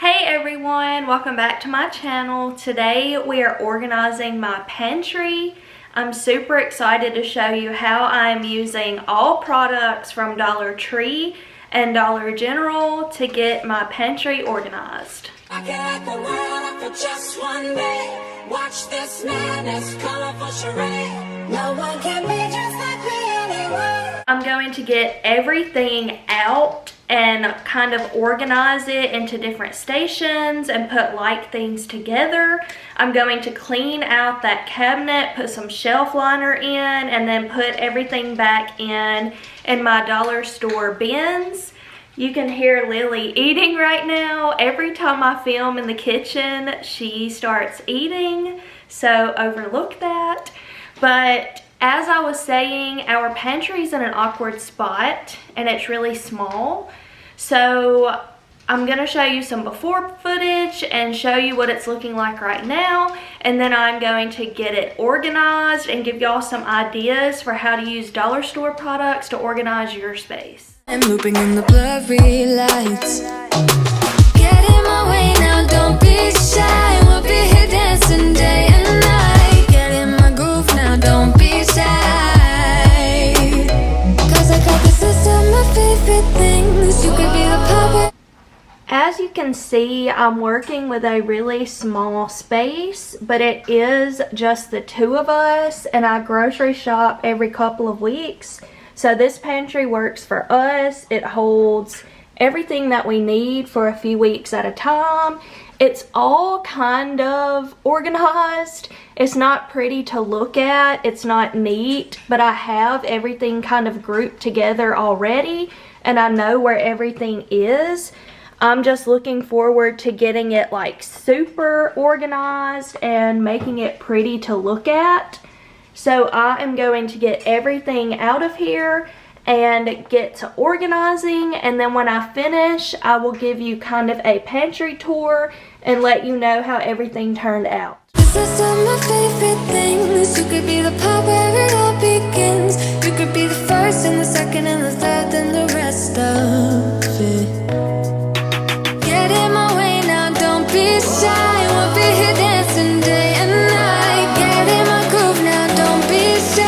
Hey everyone, welcome back to my channel. Today we are organizing my pantry. I'm super excited to show you how I'm using all products from Dollar Tree and Dollar General to get my pantry organized. I can hack the world for just one day. Watch this madness, colorful charade. No one can be just like me anyway. I'm going to get everything out and kind of organize it into different stations and put like things together. I'm going to clean out that cabinet, put some shelf liner in, and then put everything back in my dollar store bins. You can hear Lily eating right now. Every time I film in the kitchen, she starts eating, so overlook that. But as I was saying, our pantry's in an awkward spot and it's really small. So I'm gonna show you some before footage and show you what it's looking like right now. And then I'm going to get it organized and give y'all some ideas for how to use dollar store products to organize your space. I'm looping in the blurry lights. Get in my way now, don't be shy. We'll be here dancing day and night. Get in my groove now, don't be shy. Cause I got this list of my favorite things. You could be the power. As you can see, I'm working with a really small space, but it is just the two of us, and I grocery shop every couple of weeks. So this pantry works for us. It holds everything that we need for a few weeks at a time. It's all kind of organized. It's not pretty to look at. It's not neat, but I have everything kind of grouped together already, and I know where everything is. I'm just looking forward to getting it like super organized and making it pretty to look at. So I am going to get everything out of here and get to organizing, and then when I finish, I will give you kind of a pantry tour and let you know how everything turned out. This is all my favorite things. You could be the part where it all begins. You could be the first and the second and the third and the rest of it. Get in my way now, don't be shy. We'll be here dancing day and night. Get in my groove now, don't be shy.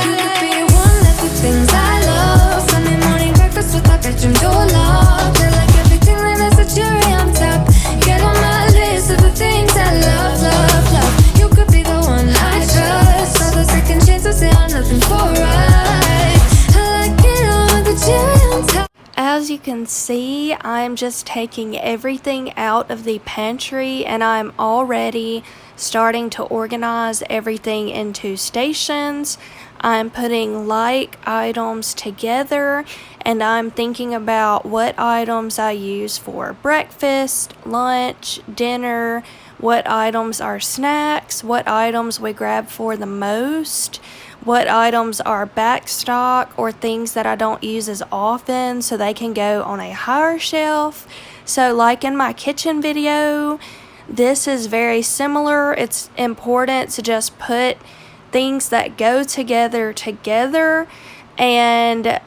You could be one of the things I love. Sunday morning breakfast with our bedroom door locked. I like everything that has a cherry on top. Get on my list of the things I love, love, love. You could be the one I trust. All the second chances, they are nothing for right. I like it all with the cherry on top. As you can see, I'm just taking everything out of the pantry, and I'm already starting to organize everything into stations. I'm putting like items together, and I'm thinking about what items I use for breakfast, lunch, dinner, what items are snacks, what items we grab for the most, what items are back stock or things that I don't use as often so they can go on a higher shelf. So like in my kitchen video, this is very similar. It's important to just put things that go together and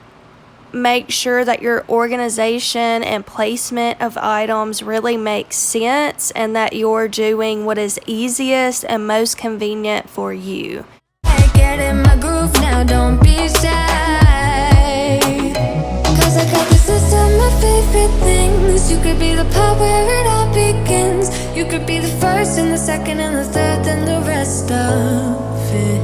make sure that your organization and placement of items really makes sense and that you're doing what is easiest and most convenient for you. Get in my groove now, don't be shy. Cause I got this list of my favorite things. You could be the part where it all begins. You could be the first and the second and the third and the rest of it.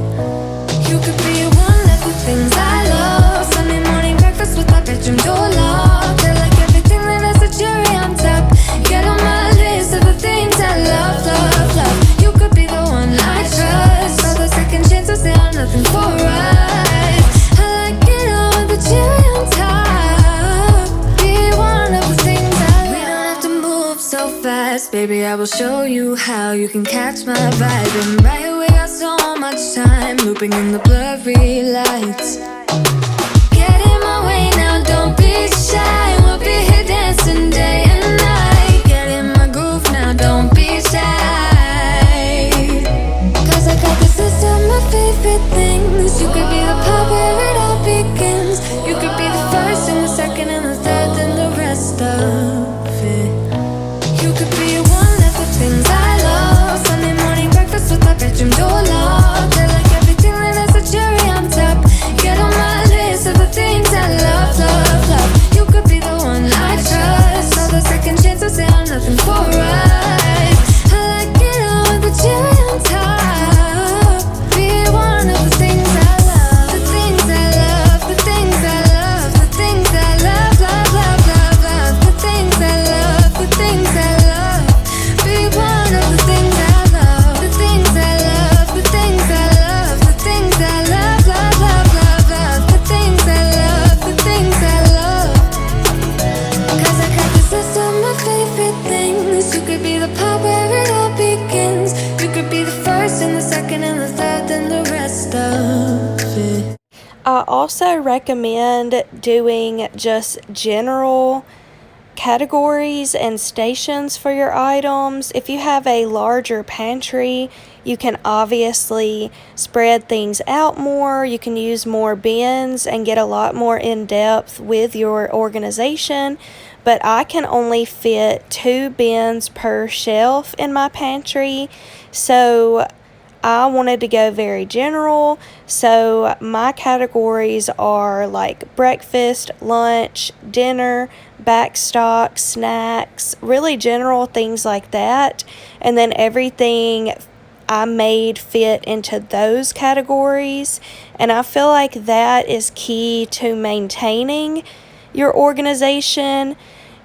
You could be one of the things I love. Sunday morning breakfast with our bedroom door locked. I like everything that has a cherry on top. Get on my list of the things I love, love, love. You could be the one I trust. All the second chances, they are nothing for right. I like it all with the cherry on top. Be one of the things I love. We don't have to move so fast, baby, I will show you how you can catch my vibe. And right here we got so much time, looping in the blurry lights. Get in my way now, don't be shy. We'll be here dancing day and night. Get in my groove now, don't be shy. Cause I got this list of my favorite things. You could be the part where it all begins. You could be the first and the second and the third and the rest of could be the part where it all begins. You could be the first and the second and the third, then the rest of it. I also recommend doing just general categories and stations for your items. If you have a larger pantry, you can obviously spread things out more. You can use more bins and get a lot more in depth with your organization. But I can only fit 2 bins per shelf in my pantry, so I wanted to go very general. So my categories are like breakfast, lunch, dinner, backstock, snacks, really general things like that. And then everything I made fit into those categories. And I feel like that is key to maintaining your organization.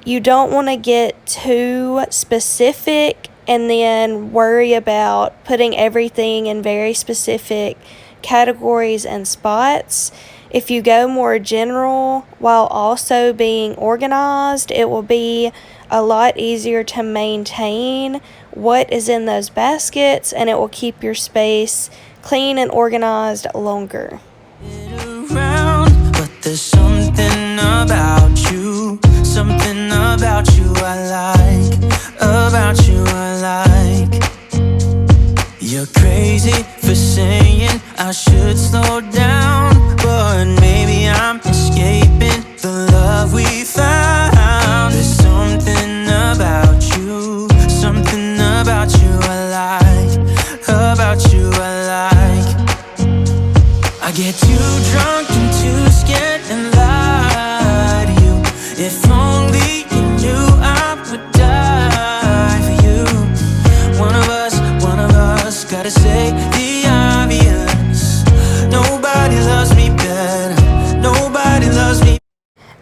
You don't want to get too specific and then worry about putting everything in very specific categories and spots. If you go more general while also being organized, it will be a lot easier to maintain what is in those baskets, and it will keep your space clean and organized longer. But there's something about you I like, about you I like. You're crazy for saying I should slow down, but maybe I'm escaping the love we found. There's something about you I like, about you I like. I get too drunk and too scared and lie to you. If only you knew I would die for you. One of us gotta say the obvious. Nobody loves me better. Nobody loves me.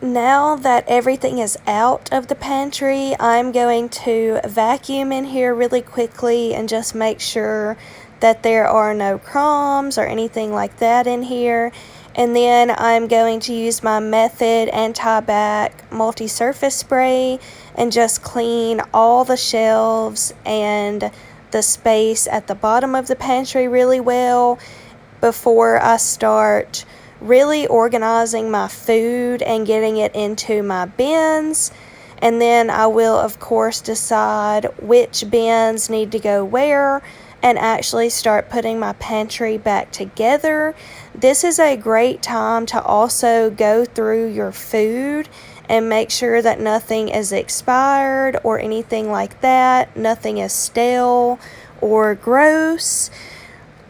Now that everything is out of the pantry, I'm going to vacuum in here really quickly and just make sure that there are no crumbs or anything like that in here. And then I'm going to use my Method Anti-Bac Multi-Surface Spray and just clean all the shelves and the space at the bottom of the pantry really well before I start really organizing my food and getting it into my bins. And then I will, of course, decide which bins need to go where and actually start putting my pantry back together. This is a great time to also go through your food and make sure that nothing is expired or anything like that. Nothing is stale or gross.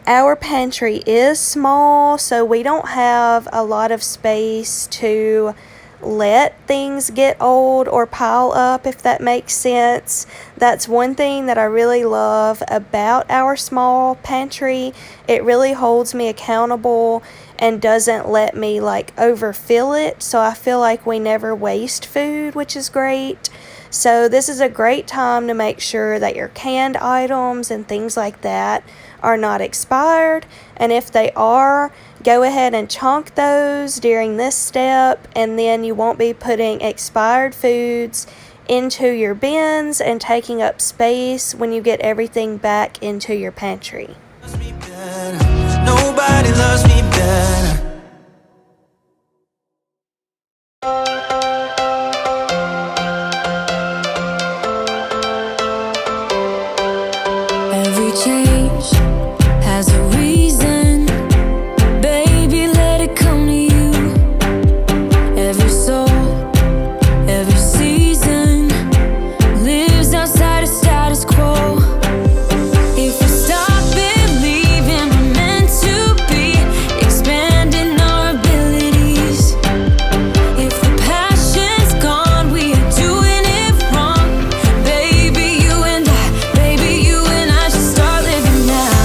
Our pantry is small, so we don't have a lot of space to let things get old or pile up, if that makes sense. That's one thing that I really love about our small pantry. It really holds me accountable and doesn't let me overfill it, so I feel like we never waste food, which is great. So this is a great time to make sure that your canned items and things like that are not expired, and if they are, go ahead and chunk those during this step, and then you won't be putting expired foods into your bins and taking up space when you get everything back into your pantry. Nobody loves me better. Every change has a reason. Baby, let it come to you. Every soul, every season lives outside of status quo. If we stop believing we're meant to be, expanding our abilities. If the passion's gone, we are doing it wrong. Baby, you and I should start living now.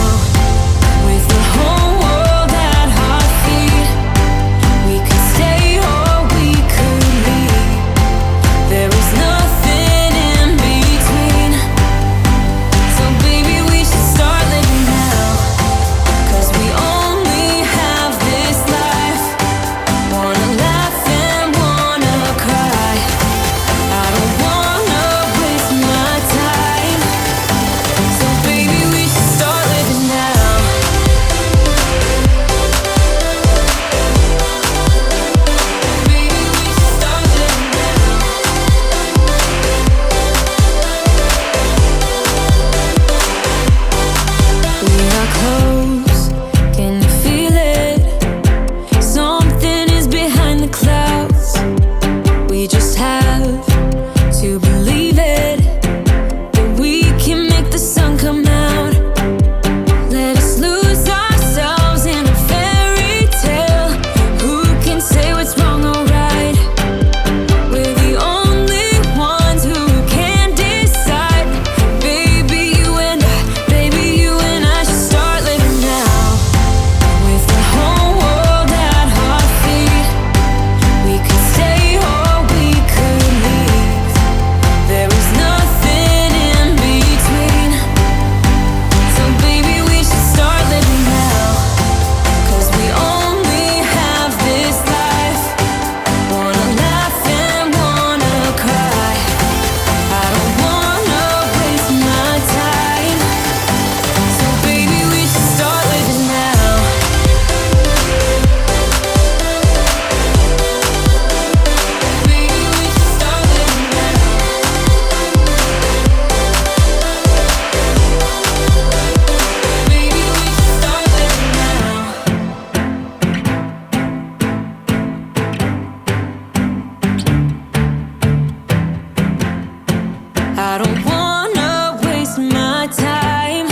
I don't wanna waste my time.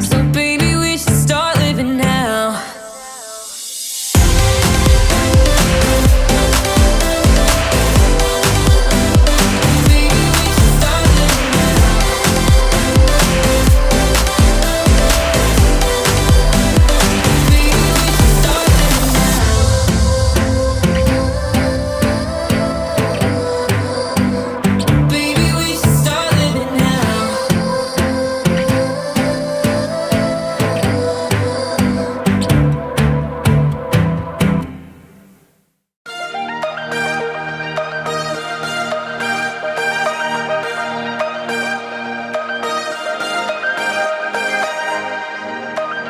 So baby, we should start living now.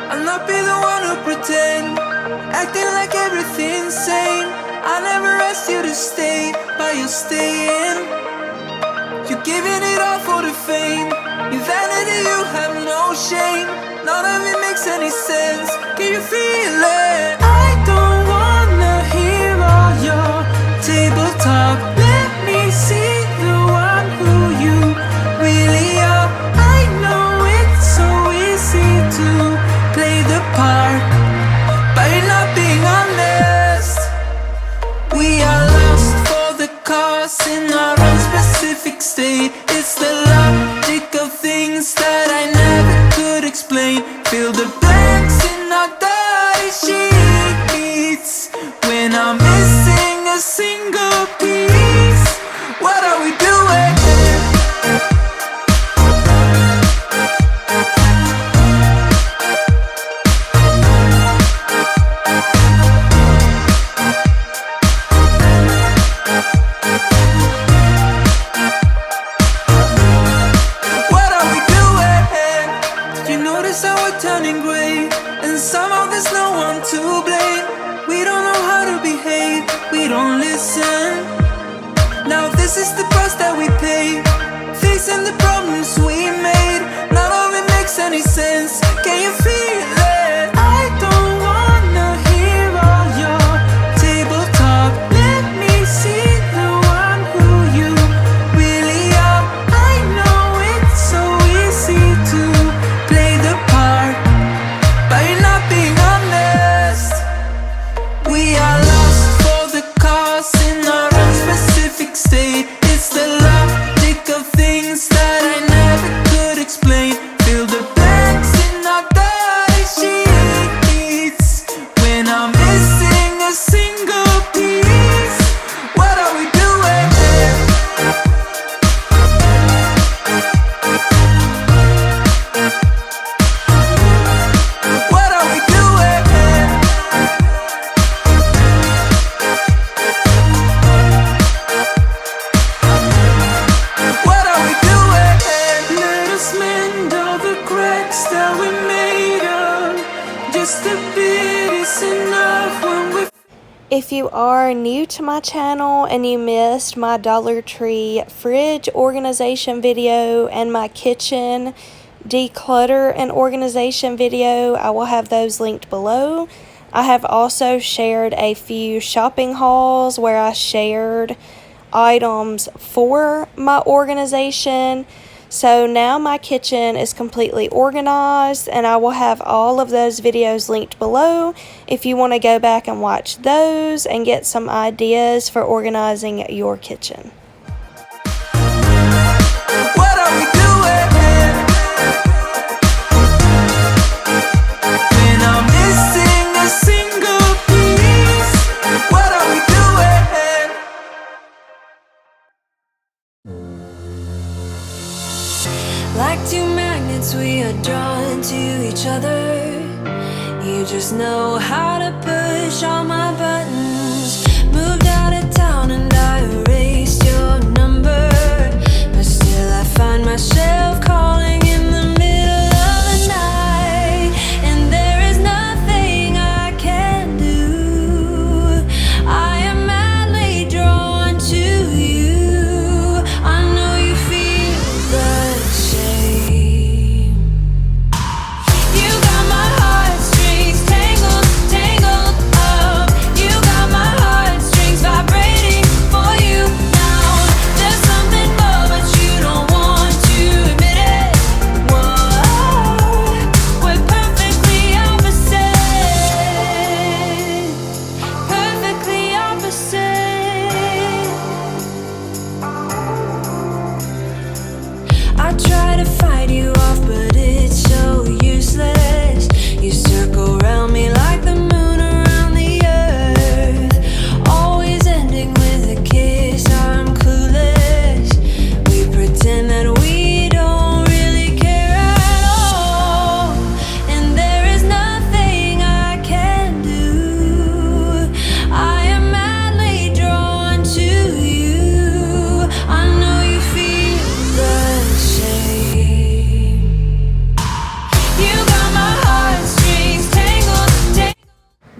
I'll not be the one who pretend, acting like everything's sane. I never asked you to stay, but you're staying. You're giving it all for the fame. Your vanity, you have no shame. None of it makes any sense. Can you feel it? I don't wanna hear all your table talk. Let me see the one who you really are. I know it's so easy to play the part, but you're not being honest. We are lost for the cause in our own specific state. It's the logic of things that I never could explain. Fill the blanks in our dirty sheets when I'm missing a single piece. What are we doing? What are we doing? Did you notice how we're turning gray? And somehow there's no one to blame. We don't know how to behave, we don't listen. Now this is the price that we pay, fixing the problems we made. None of it makes any sense. Can you feel it? I don't wanna hear all your table talk. Let me see the one who you really are. I know it's so easy to play the part, but you're not being honest. We are lost for the cause in our own specific state. It's the logic of things that I never could explain. Fill the blanks in our dirty sheets when I'm missing a single piece. What are we doing? What are we doing? What are we doing? Let us mend all the cracks that we made up. Just a bit is enough when we. If you are new to my channel and you missed my Dollar Tree fridge organization video and my kitchen declutter and organization video, I will have those linked below. I have also shared a few shopping hauls where I shared items for my organization. So now my kitchen is completely organized, and I will have all of those videos linked below if you want to go back and watch those and get some ideas for organizing your kitchen. What are we doing? When I'm missing a single piece. What are we doing? Like two magnets, we are drawn to each other. You just know how to push all my buttons. Moved out of town and I erased your number, but still I find myself calling in the middle of the night, and there is nothing I can do. I am madly drawn to you. I know you feel the same. You got my heartstrings tangled, tangled up. You got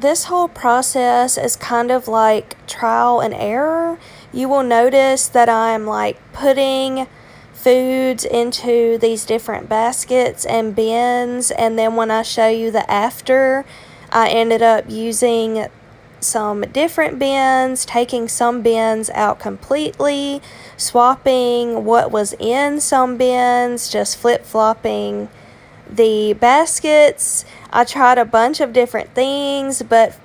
this whole process is kind of like trial and error. You will notice that I'm like putting foods into these different baskets and bins, and then when I show you the after, I ended up using some different bins, taking some bins out completely, swapping what was in some bins, just flip-flopping the baskets. I tried a bunch of different things, but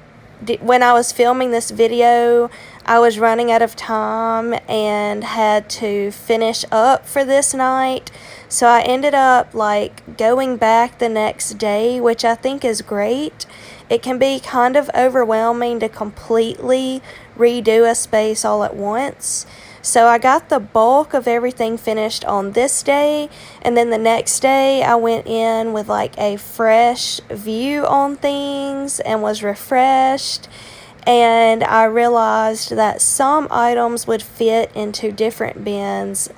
when I was filming this video, I was running out of time and had to finish up for this night. So I ended up like going back the next day, which I think is great. It can be kind of overwhelming to completely redo a space all at once. So I got the bulk of everything finished on this day, and then the next day I went in with like a fresh view on things and was refreshed, and I realized that some items would fit into different bins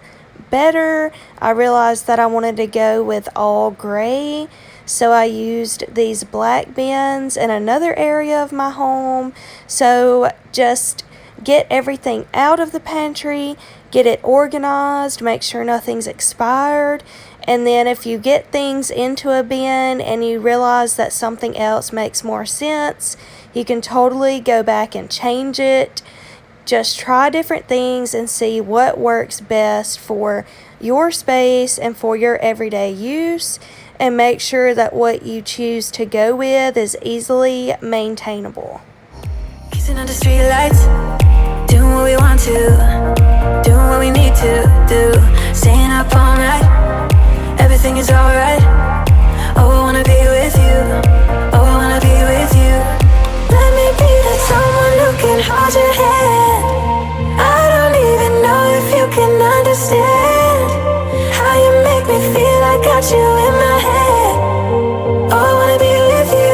better. I realized that I wanted to go with all gray, so I used these black bins in another area of my home. So just get everything out of the pantry, get it organized, make sure nothing's expired, and then if you get things into a bin and you realize that something else makes more sense, you can totally go back and change it. Just try different things and see what works best for your space and for your everyday use, and make sure that what you choose to go with is easily maintainable. Kissing under street lights, doing what we want to, doing what we need to do, staying up all night, everything is alright. Oh, I wanna be with you, oh, I wanna be with you. Let me be that someone who can hold your hand. I don't even know if you can understand how you make me feel. I got you in my head. Oh, I wanna be with you,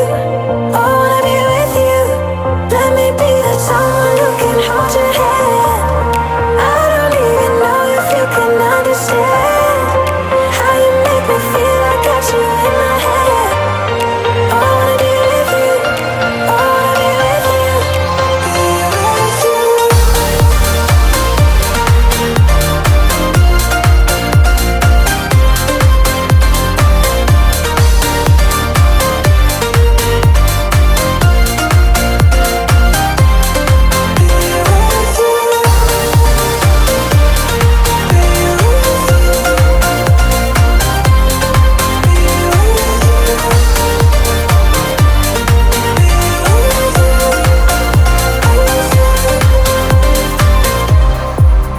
oh, I wanna be with you. Let me be that someone who can hold your hand. I don't even know if you can understand how you make me feel. I got you in my head. Oh, I wanna be with you, oh, I wanna be with you.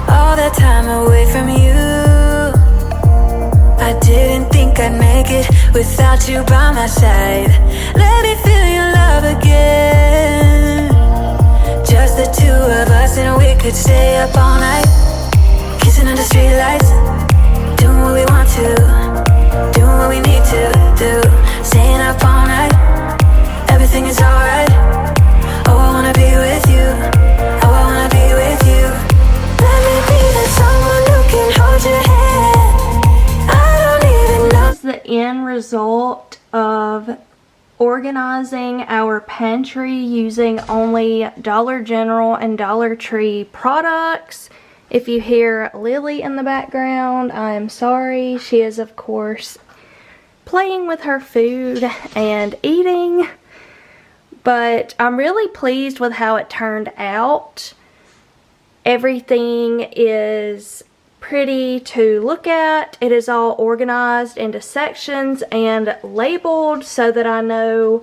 All that time away from you, I didn't think I'd make it without you by my side. Let me feel your love again. Just the two of us, and we could stay up all night, kissing under street lights, doing what we want to, doing what we need to do, staying up all night, everything is alright. Oh, I wanna be with you, oh, I wanna be with you. Let me be that someone who can hold your hand. I don't even know. This is the end result of organizing our pantry using only Dollar General and Dollar Tree products. If you hear Lily in the background, I am sorry. She is, of course, playing with her food and eating. But I'm really pleased with how it turned out. Everything is pretty to look at. It is all organized into sections and labeled so that I know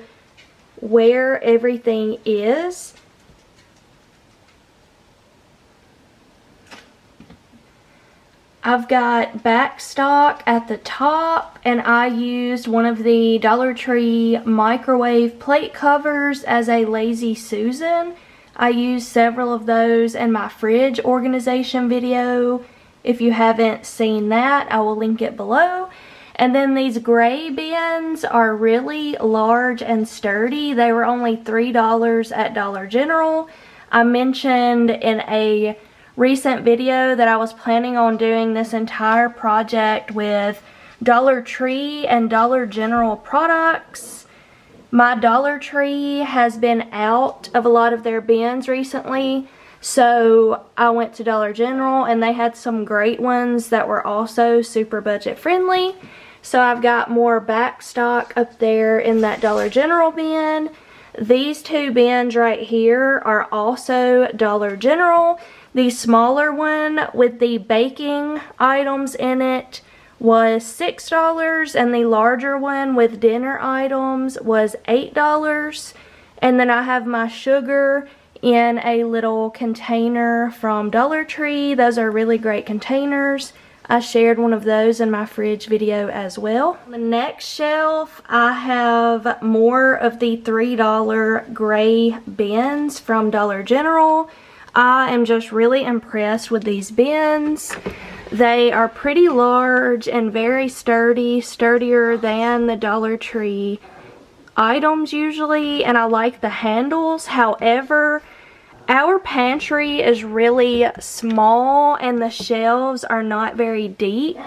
where everything is. I've got back stock at the top, and I used one of the Dollar Tree microwave plate covers as a Lazy Susan. I used several of those in my fridge organization video. If you haven't seen that, I will link it below. And then these gray bins are really large and sturdy. They were only $3 at Dollar General. I mentioned in a recent video that I was planning on doing this entire project with Dollar Tree and Dollar General products. My Dollar Tree has been out of a lot of their bins recently, so I went to Dollar General and they had some great ones that were also super budget friendly. So I've got more back stock up there in that Dollar General bin. These two bins right here are also Dollar General. The smaller one with the baking items in it was $6, and the larger one with dinner items was $8. And then I have my sugar in a little container from Dollar Tree. Those are really great containers. I shared one of those in my fridge video as well. On the next shelf, I have more of the $3 gray bins from Dollar General. I am just really impressed with these bins. They are pretty large and very sturdy, sturdier than the Dollar Tree items usually, and I like the handles. However, our pantry is really small and the shelves are not very deep.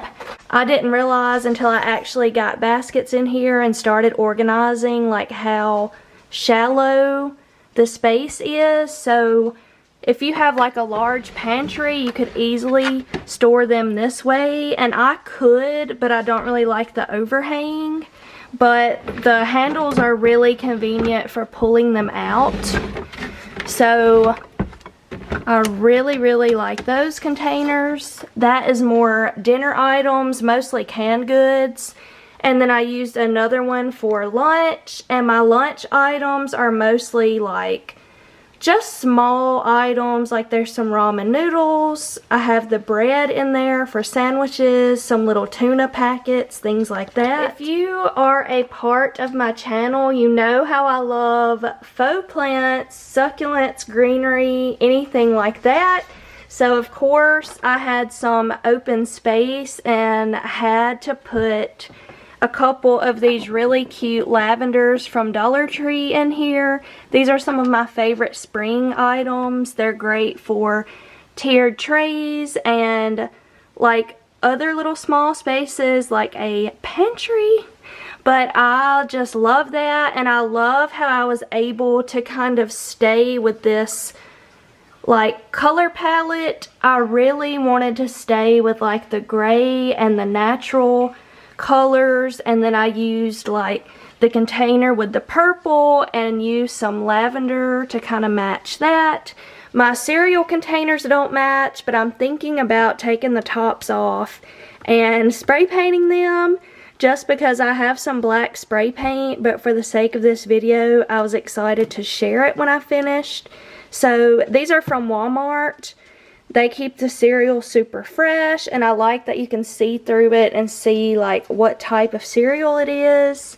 I didn't realize until I actually got baskets in here and started organizing like how shallow the space is. So if you have like a large pantry, you could easily store them this way, and I could, but I don't really like the overhang. But the handles are really convenient for pulling them out. So I really like those containers. That is more dinner items, mostly canned goods. And then I used another one for lunch, and my lunch items are mostly like just small items, like there's some ramen noodles. I have the bread in there for sandwiches, some little tuna packets, things like that. If you are a part of my channel, you know how I love faux plants, succulents, greenery, anything like that. So of course I had some open space and had to put a couple of these really cute lavenders from Dollar Tree in here. These are some of my favorite spring items. They're great for tiered trays and like other little small spaces like a pantry. But I just love that, and I love how I was able to kind of stay with this like color palette. I really wanted to stay with like the gray and the natural colors, and then I used like the container with the purple and used some lavender to kind of match that. My cereal containers don't match, but I'm thinking about taking the tops off and spray painting them, just because I have some black spray paint, but for the sake of this video I was excited to share it when I finished. So these are from Walmart. They keep the cereal super fresh, and I like that you can see through it and see like what type of cereal it is.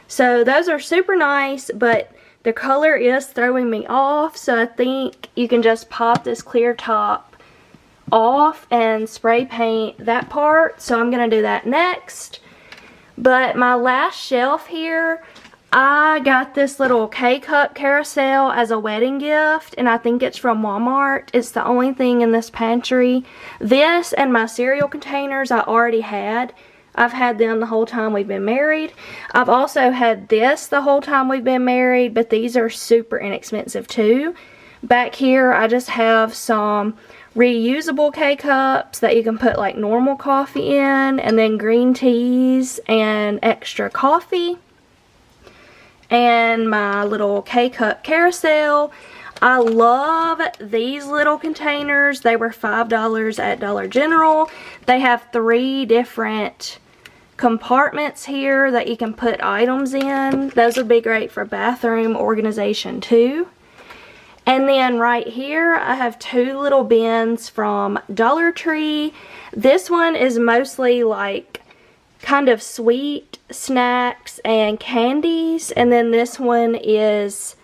So those are super nice, but the color is throwing me off, so I think you can just pop this clear top off and spray paint that part. So I'm going to do that next. But my last shelf here, I got this little K-cup carousel as a wedding gift, and I think it's from Walmart. It's the only thing in this pantry. This and my cereal containers I already had. I've had them the whole time we've been married. I've also had this the whole time we've been married, but these are super inexpensive too. Back here I just have some reusable K-cups that you can put like normal coffee in, and then green teas and extra coffee. And my little K-cup carousel. I love these little containers. They were $5 at Dollar General. They have 3 different compartments here that you can put items in. Those would be great for bathroom organization too. And then right here I have 2 little bins from Dollar Tree. This one is mostly like kind of sweet snacks and candies, and then this one is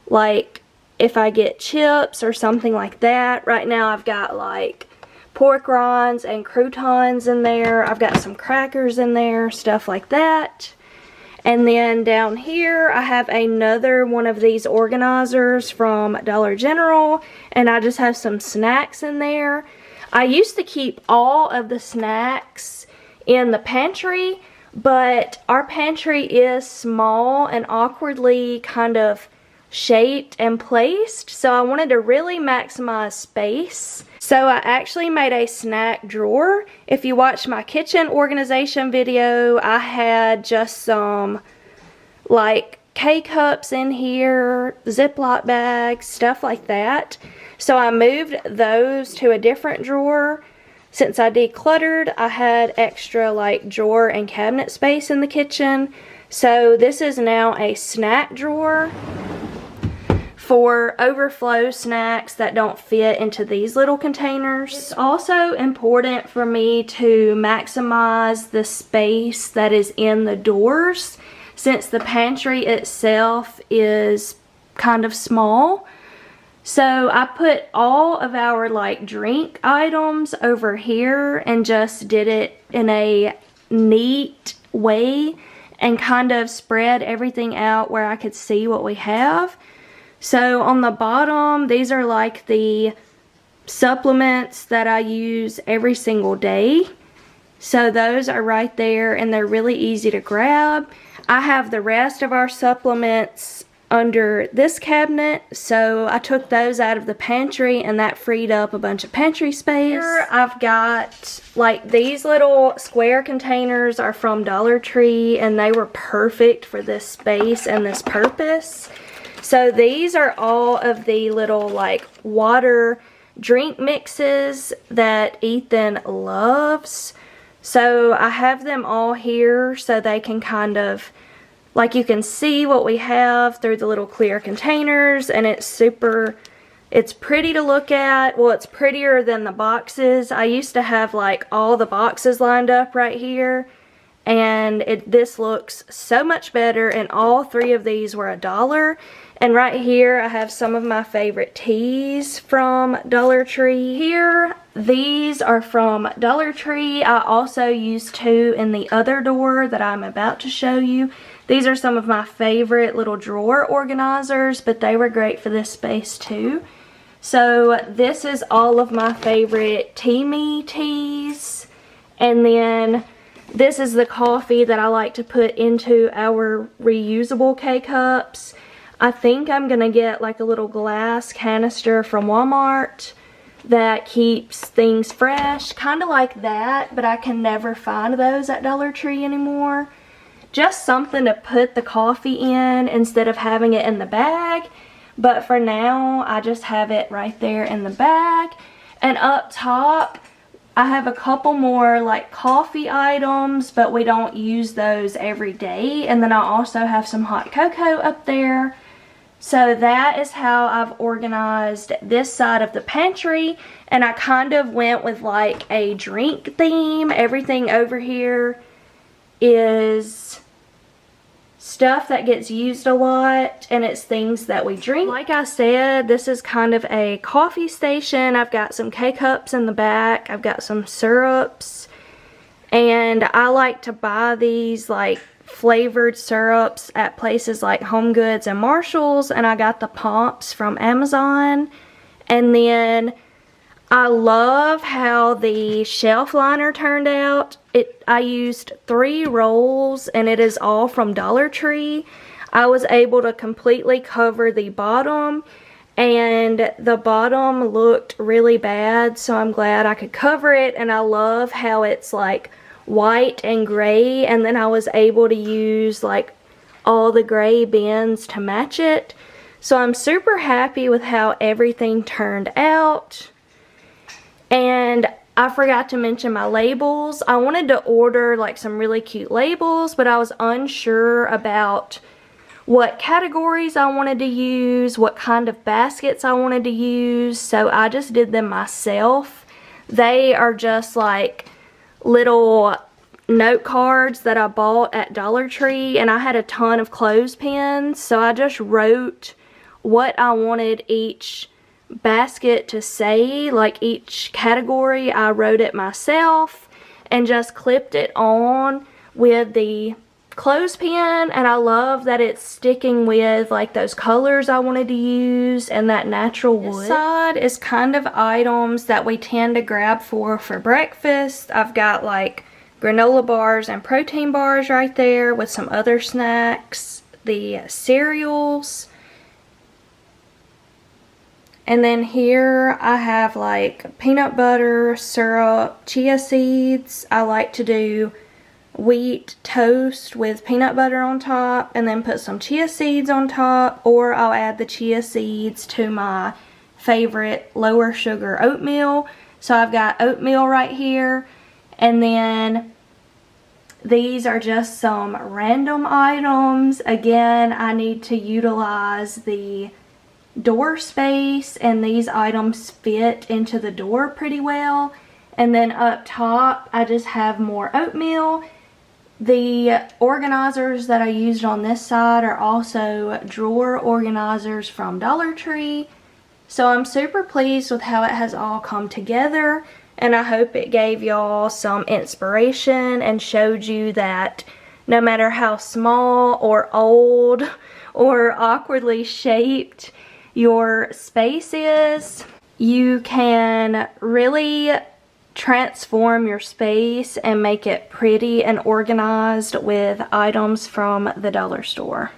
like if I get chips or something like that. Right now I've got like pork rinds and croutons in there. I've got some crackers in there, stuff like that. And then down here I have another one of these organizers from Dollar General, and I just have some snacks in there. I used to keep all of the snacks in the pantry, but our pantry is small and awkwardly kind of shaped and placed, so I wanted to really maximize space. So I actually made a snack drawer. If you watched my kitchen organization video, I had just some like K-cups in here, Ziploc bags, stuff like that. So I moved those to a different drawer. Since I decluttered, I had extra like drawer and cabinet space in the kitchen. So this is now a snack drawer for overflow snacks that don't fit into these little containers. It's also important for me to maximize the space that is in the doors, since the pantry itself is kind of small. So I put all of our like drink items over here and just did it in a neat way and kind of spread everything out where I could see what we have. So on the bottom, these are like the supplements that I use every single day. So those are right there and they're really easy to grab. I have the rest of our supplements under this cabinet, so I took those out of the pantry and that freed up a bunch of pantry space. Here I've got like these little square containers are from Dollar Tree and they were perfect for this space and this purpose. So these are all of the little like water drink mixes that Ethan loves. So I have them all here so they can kind of, like you can see what we have through the little clear containers, and it's pretty to look at. Well, it's prettier than the boxes. I used to have like all the boxes lined up right here, and this looks so much better, and all three of these were $1. And right here I have some of my favorite teas from Dollar Tree. Here, these are from Dollar Tree. I also used two in the other door that I'm about to show you. These are some of my favorite little drawer organizers, but they were great for this space too. So this is all of my favorite Teamy teas. And then this is the coffee that I like to put into our reusable K-cups. I think I'm going to get like a little glass canister from Walmart that keeps things fresh. Kind of like that, but I can never find those at Dollar Tree anymore. Just something to put the coffee in instead of having it in the bag. But for now, I just have it right there in the bag. And up top, I have a couple more like coffee items, but we don't use those every day. And then I also have some hot cocoa up there. So that is how I've organized this side of the pantry, and I kind of went with like a drink theme. Everything over here is stuff that gets used a lot, and it's things that we drink. Like I said, this is kind of a coffee station. I've got some K-cups in the back. I've got some syrups, and I like to buy these like flavored syrups at places like Home Goods and Marshalls, and I got the pumps from Amazon. And then I love how the shelf liner turned out. I used 3 rolls and it is all from Dollar Tree. I was able to completely cover the bottom, and the bottom looked really bad, so I'm glad I could cover it. And I love how it's like white and gray, and then I was able to use like all the gray bins to match it. So I'm super happy with how everything turned out. And I forgot to mention my labels. I wanted to order like some really cute labels, but I was unsure about what categories I wanted to use, what kind of baskets I wanted to use, so I just did them myself. They are just like little note cards that I bought at Dollar Tree, and I had a ton of clothespins, so I just wrote what I wanted each basket to say, like each category. I wrote it myself and just clipped it on with the clothespin, and I love that it's sticking with like those colors I wanted to use and that natural wood. This side is kind of items that we tend to grab for breakfast. I've got like granola bars and protein bars right there with some other snacks, the cereals. And then here I have like peanut butter, syrup, chia seeds. I like to do wheat toast with peanut butter on top and then put some chia seeds on top, or I'll add the chia seeds to my favorite lower sugar oatmeal. So I've got oatmeal right here, and then these are just some random items. Again, I need to utilize the door space, and these items fit into the door pretty well. And then up top I just have more oatmeal. The organizers that I used on this side are also drawer organizers from Dollar Tree. So I'm super pleased with how it has all come together, and I hope it gave y'all some inspiration and showed you that no matter how small or old or awkwardly shaped your space is, you can really transform your space and make it pretty and organized with items from the dollar store.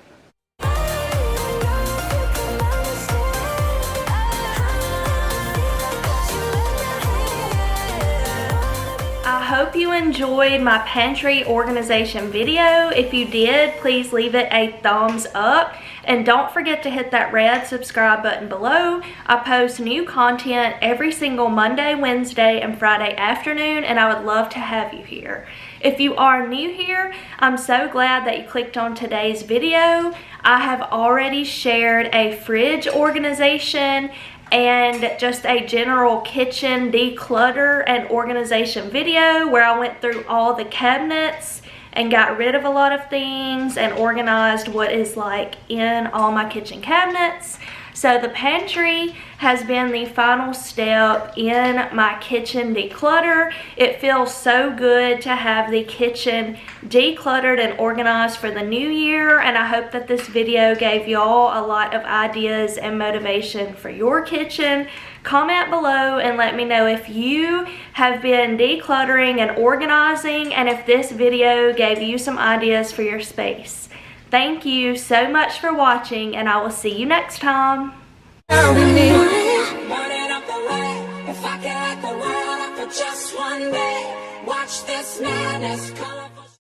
I hope you enjoyed my pantry organization video. If you did, please leave it a thumbs up. And don't forget to hit that red subscribe button below. I post new content every single Monday, Wednesday, and Friday afternoon, and I would love to have you here. If you are new here, I'm so glad that you clicked on today's video. I have already shared a fridge organization and just a general kitchen declutter and organization video where I went through all the cabinets and got rid of a lot of things and organized what is like in all my kitchen cabinets. So the pantry has been the final step in my kitchen declutter. It feels so good to have the kitchen decluttered and organized for the new year, and I hope that this video gave y'all a lot of ideas and motivation for your kitchen. Comment below and let me know if you have been decluttering and organizing, and if this video gave you some ideas for your space. Thank you so much for watching, and I will see you next time. Just one day, watch this madness colorful.